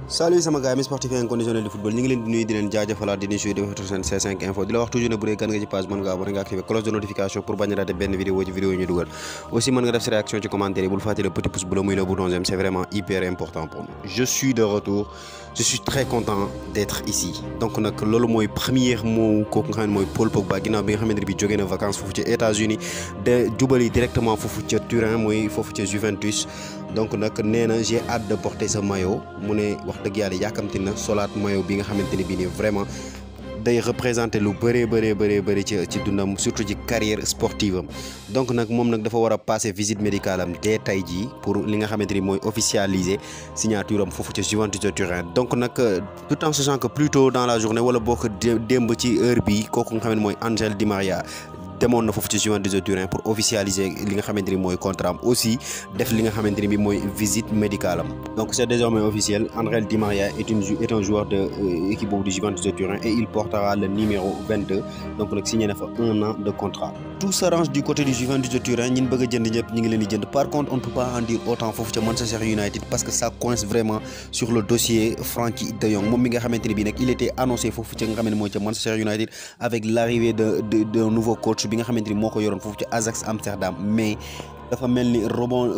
salut sama gars yi sportif inconditionnel du football ñu ngi leen di nuyu di leen jaajëfalaat di nuyu suy defar seen C5 info di la wax toujours ne bu dee gan nga ci page mën nga abonné nga activer cloche de notification pour bañ a rater benn vidéo ci vidéo yi ñu dugal aussi mën nga def sa réaction ci commentaire yi bul fàtte le petit pouce bleu muy le bouton j'aime c'est vraiment hyper important pour nous. Je suis de retour, je suis très content d'être ici donc nag loolu mooy première mot kooku nga xam ne mooy Paul Pogba ginnaaw bi nga xamante ne bi jógee na vacances foofu ci États-Unis de jubali directement foofu ca Turin mooy foofu ca Juventus. Donc nag nee na j'ai hâte de porter ce maillot mu ne wax dëgg yàlla yàkkamti na solaat maillot bi nga xamante ne bii nii vraiment day représenter lu bëree ci dundam surtout ci carrière sportive am donc nag moom nag dafa war a passer visite médicale am dès tey jii pour li nga xamante ni mooy officialiser signature am foofu ci Juventus de Turin donc nag tout en sachant que plus tôt dans la journée wala boo ko démb ci heure bi kooku nga xam ne mooy Angel Di Maria demoon na foofu ci Juventus de Turin pour officialiser li nga xamante ni mooy contrat am aussi def li nga xamante ni bi mooy visite médicale am donc c'est désormais officiel. Angel Di Maria est un joueur de équipe boobu du Juventus de Turin et il portera le numéro 22 donc nag signé na fa 1 an de contrat. Tout s'arrange du côté du Juventus de Turin ñin bëgg a jënd ñëpp ñi ngi leen di jënd par contre on ne peut pas en dire autant foofu ca Manchester United parce que ça coince vraiment sur le dossier Frenkie de Jong moom mi nga xamante ni bi nag il était annoncé foofu ca nga xam ne mooy ca Manchester United avec l'arrivée d'un nouveau coach bi nga xamante ni moo ko yoroon foofu ci Ajax Amsterdam mais dafa mel ni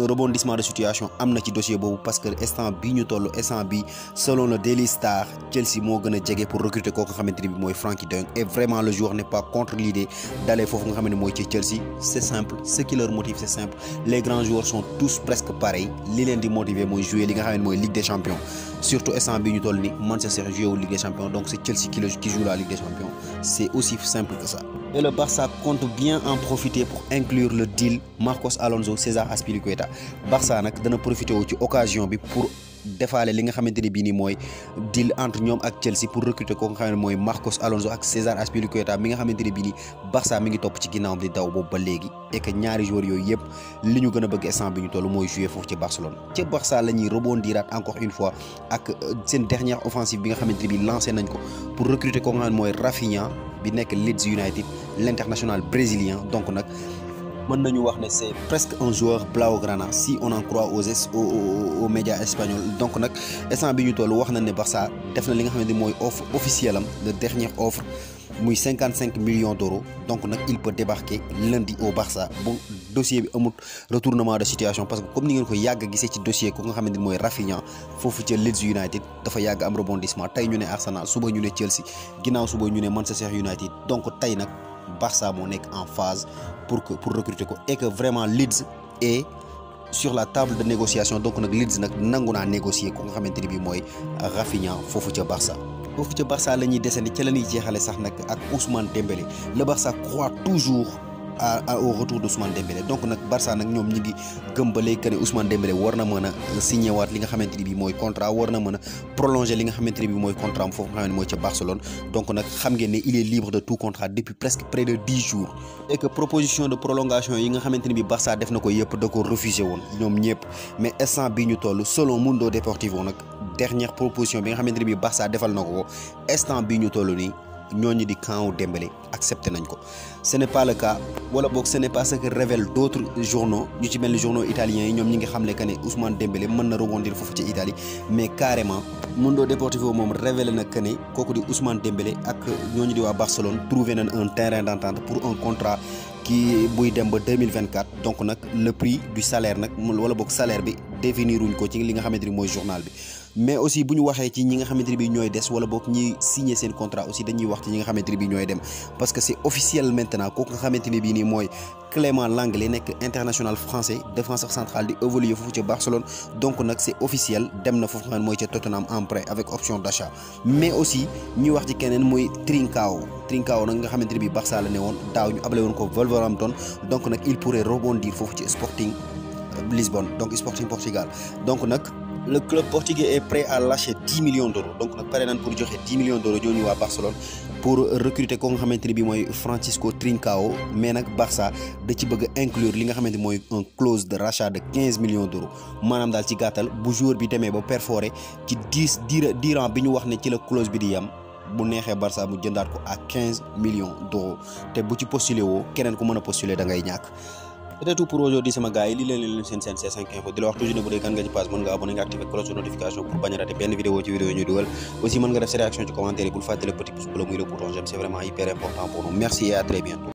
rebondissement de situation am na ci dossier boobu parce que instant bi ñu toll instant bi selon le Daily Star Chelsea moo gën a jege pour recruter kooku nga xamante ni bi mooy Frenkie de Jong et vraiment le joueur n'est pas contre l'idée d'aller foofu nga xam ne mooy ci Chelsea. C'est simple, ce qui leur motive c'est simple, les grands joueurs sont tous presque pareils li leen di motiver mooy jouer li nga xam ne mooy Ligue des Champions surtout instant bi ñu toll ni Manchester joué wu Ligue des Champions donc c'est Chelsea qui joue la Ligue des Champions, c'est aussi simple que ça. Et le Barça compte bien en profiter pour inclure le deal Marcos Alonso César Azpilicueta. Barça nag dana profiter wu ci occasion bi pour defaale li nga xamante ne bii nii mooy deal entre ñoom ak Chelsea pour recruter ko nga xam ne mooy Marcos Alonso ak César Azpilicueta mi nga xamante ne bii nii Barça mi ngi topp ci ginnaawam di daw boobu ba léegi et que ñaari joueurs yooyu yëpp li ñu gën a bëgg instant bi ñu toll mooy jouer foofu ci Barcelone. ca Barça la ñuy rebondiraat encore une fois ak seen dernière offensive bi nga xamante ne bii lancé nañ ko pour recruter ko nga xam ne mooy Rafinha bi nekk Leeds United l'international brésilien donc nag mën nañu wax ne c'est presque un joueur blaugrana si on en croit aux médias espagnols donc nag instant bi ñu toll wax nañ ne Barça def na li nga xamante ni mooy offre officielle am de dernière offre muy 55 millions d'euros donc nag il peut débarquer lundi au Barça bu dossier bi amul retournement de situation parce que comme ni ngeen ko yàgg gisee ci dossier ko nga xamante ni mooy Rafinha foofu ca Leeds United dafa yàgg am rebondissement tey ñu ne Arsenal suba ñu ne Chelsea ginnaaw suba ñu ne Manchester United donc tey nag Barça moo nekk en phase pour recruter ko et que vraiment Leeds est sur la table de négociation donc nag Leeds nag nangu naa négocier ko nga xamante ni bii mooy Rafinha foofu ca Barça. foofu ca Barça la ñuy desandi ca la ñuy jeexale sax nag ak Ousmane Dembélé le Barça croit toujours au retour d'Ousmane Dembélé donc nag Barça nag ñoom ñi ngi gëm ba léegi que ne Ousmane Dembélé war na mën a signé waat li nga xamante ni bii mooy contrat war na mën a prolonger li nga xamante ni bii mooy contrat am foofu nga xam ne mooy ca Barcelone donc nag xam ngeen ne il est libre de tout contrat depuis presque près de 10 jours et que proposition de prolongation yi nga xamante ni bii Barça def na ko yëpp da ko refusé woon ñoom ñëpp mais instant bii ñu toll selon Mundo Deportivo nag dernière proposition bi nga xamante ni bii Barça defal na ko instant bii ñu toll nii ñooñu di camp Dembélé accepté nañ ko. Ce n'est pas le cas wala boog ce n'est pas ce que révèlent d'autres journaux ñu ci mel ni journaux italiens yi ñoom ñi ngi xamle que ne Ousmane Dembélé mën na rebondir foofu ci Italie mais carrément Mundo Deportivo moom révélé na que ne kooku di Ousmane Dembélé ak ñooñu di waa Barcelone trouvé nañ un terrain d'entente pour un contrat qui buy dem ba 2024 donc nag le prix du salaire nag wala boog salaire bi définiruñ ko ci li nga xamante ni mooy journal bi. mais aussi bu ñu waxee ci ñi nga xamante ni bii ñooy des wala boog ñi signé seen contrat aussi dañuy wax ci ñi nga xamante ni bii ñooy dem parce que c'est officiel maintenant kooku nga xamante ni bii nii mooy Clément Lenglet nekk international français défenseur central di évoluer foofu ca Barcelone donc nag c'est officiel dem na foofu nga xam ne mooy ca Tottenham en prêt avec option d'achat mais aussi ñuy wax ci keneen mooy Trincao nag nga xamante ni bii Barça la ne woon daaw ñu abale woon ko Wolverhampton donc nag il pourrait rebondir foofu ci Sporting Lisbonne donc Sporting Portugal donc nag le club portugais est prêt à lâcher 10 millions d'euros donc nag pare nañ pour joxe 10 millions d'euros ñooñu waa Barcelone pour recruter ko nga xamante ni bii mooy Francisco Trincao mais nag Barça da ci bëgg a inclure li nga xamante ni mooy un clause de rachat de 15 millions d'euros maanaam daal ci gàttal bu joueur bi demee ba perforé ci durant bi ñu wax ne ci la clause bi di yam bu neexee Barça mu jëndaat ko à 15 millions d'euros te bu ci postulé woo keneen ku mën a postuler da ngay ñàkk. c'était tout pour aujourd'hui sama gars yi lii leen seen C5 Info di la wax toujours ne bu dee gan nga ci page mën nga abonné nga activer cloche de notification pour bañ a rater benn vidéo ci vidéo yi ñu dugal aussi mën nga def sa réaction ci commentaire yi bul fàtte le petit pouce bleu muy le bouton j'aime c'est vraiment hyper important pour nous merci et à très bientôt